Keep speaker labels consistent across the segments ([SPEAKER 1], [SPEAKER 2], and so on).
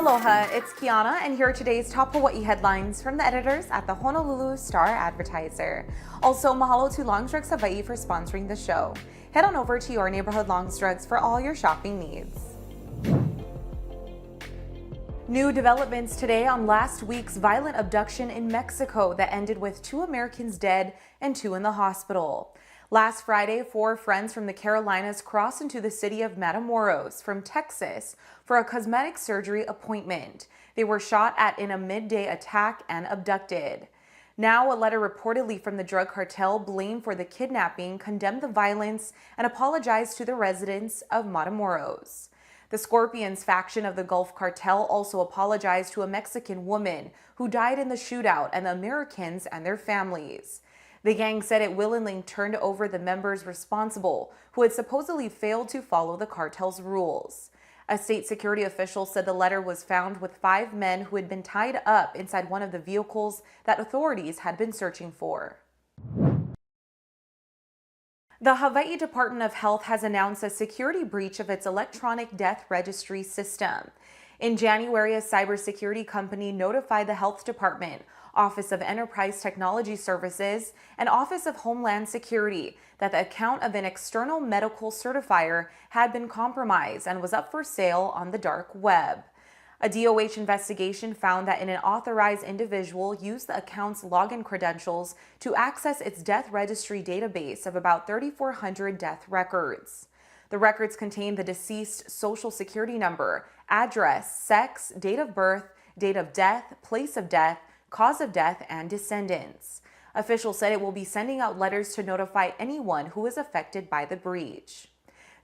[SPEAKER 1] Aloha, it's Kiana, and here are today's top Hawaii headlines from the editors at the Honolulu Star-Advertiser. Also, mahalo to Longs Drugs Hawaii for sponsoring the show. Head on over to your neighborhood Longs Drugs for all your shopping needs. New developments today on last week's violent abduction in Mexico that ended with 2 Americans dead and 2 in the hospital. Last Friday, 4 friends from the Carolinas crossed into the city of Matamoros from Texas for a cosmetic surgery appointment. They were shot at in a midday attack and abducted. Now, a letter reportedly from the drug cartel blamed for the kidnapping condemned the violence and apologized to the residents of Matamoros. The Scorpions faction of the Gulf Cartel also apologized to a Mexican woman who died in the shootout and the Americans and their families. The gang said it willingly turned over the members responsible, who had supposedly failed to follow the cartel's rules. A state security official said the letter was found with 5 men who had been tied up inside one of the vehicles that authorities had been searching for. The Hawaii Department of Health has announced a security breach of its electronic death registry system. In January, a cybersecurity company notified the Health Department, Office of Enterprise Technology Services, and Office of Homeland Security that the account of an external medical certifier had been compromised and was up for sale on the dark web. A DOH investigation found that an authorized individual used the account's login credentials to access its death registry database of about 3,400 death records. The records contain the deceased social security number, address, sex, date of birth, date of death, place of death, cause of death, and descendants. Officials said it will be sending out letters to notify anyone who is affected by the breach.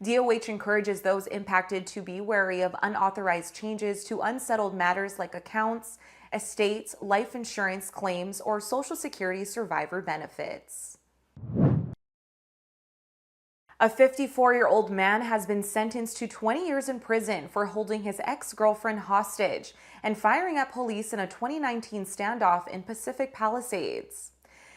[SPEAKER 1] DOH encourages those impacted to be wary of unauthorized changes to unsettled matters like accounts, estates, life insurance claims, or Social Security survivor benefits. A 54-year-old man has been sentenced to 20 years in prison for holding his ex-girlfriend hostage and firing at police in a 2019 standoff in Pacific Palisades.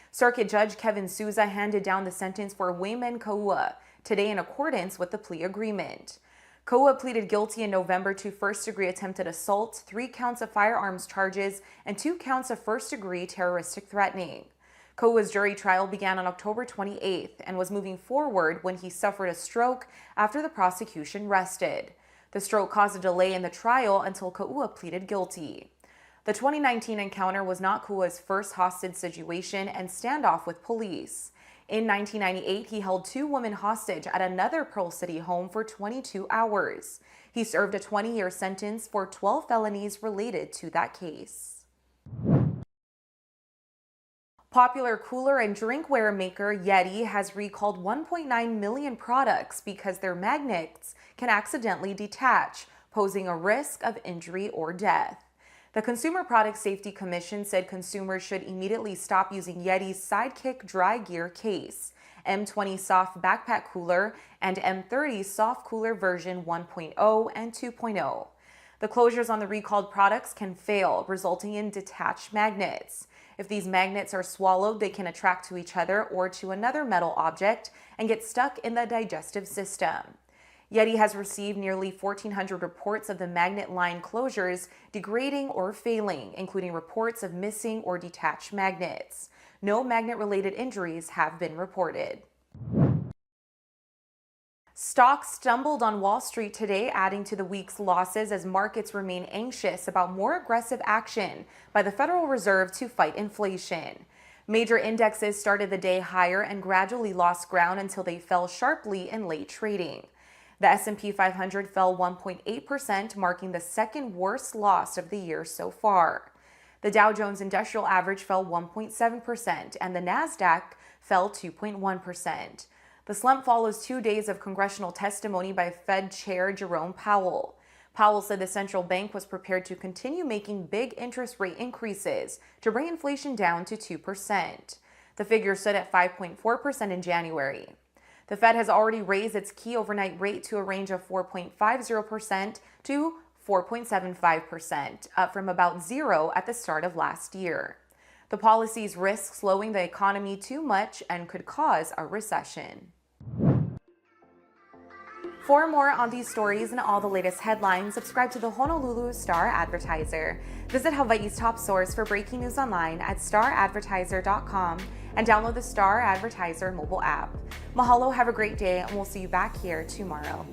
[SPEAKER 1] Circuit Judge Kevin Souza handed down the sentence for Wayman Kaua today in accordance with the plea agreement. Kaua pleaded guilty in November to first-degree attempted assault, 3 counts of firearms charges, and 2 counts of first-degree terroristic threatening. Kaua's jury trial began on October 28th and was moving forward when he suffered a stroke after the prosecution rested. The stroke caused a delay in the trial until Kaua pleaded guilty. The 2019 encounter was not Kaua's first hostage situation and standoff with police. In 1998, he held 2 women hostage at another Pearl City home for 22 hours. He served a 20-year sentence for 12 felonies related to that case. Popular cooler and drinkware maker Yeti has recalled 1.9 million products because their magnets can accidentally detach, posing a risk of injury or death. The Consumer Product Safety Commission said consumers should immediately stop using Yeti's Sidekick Dry Gear Case, M20 Soft Backpack Cooler, and M30 Soft Cooler version 1.0 and 2.0. The closures on the recalled products can fail, resulting in detached magnets. If these magnets are swallowed, they can attract to each other or to another metal object and get stuck in the digestive system. Yeti has received nearly 1,400 reports of the magnet line closures degrading or failing, including reports of missing or detached magnets. No magnet-related injuries have been reported. Stocks stumbled on Wall Street today, adding to the week's losses as markets remain anxious about more aggressive action by the Federal Reserve to fight inflation. Major indexes started the day higher and gradually lost ground until they fell sharply in late trading. The S&P 500 fell 1.8%, marking the second worst loss of the year so far. The Dow Jones Industrial Average fell 1.7%, and the Nasdaq fell 2.1%. The slump follows 2 days of congressional testimony by Fed Chair Jerome Powell. Powell said the central bank was prepared to continue making big interest rate increases to bring inflation down to 2%. The figure stood at 5.4% in January. The Fed has already raised its key overnight rate to a range of 4.50% to 4.75%, up from about 0 at the start of last year. The policies risk slowing the economy too much and could cause a recession. For more on these stories and all the latest headlines, subscribe to the Honolulu Star Advertiser. Visit Hawaii's top source for breaking news online at staradvertiser.com and download the Star Advertiser mobile app. Mahalo, have a great day, and we'll see you back here tomorrow.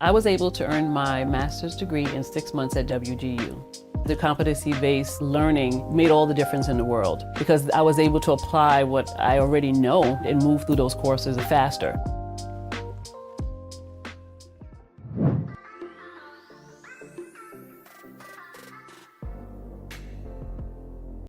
[SPEAKER 2] I was able to earn my master's degree in 6 months at WGU. The competency-based learning made all the difference in the world because I was able to apply what I already know and move through those courses faster.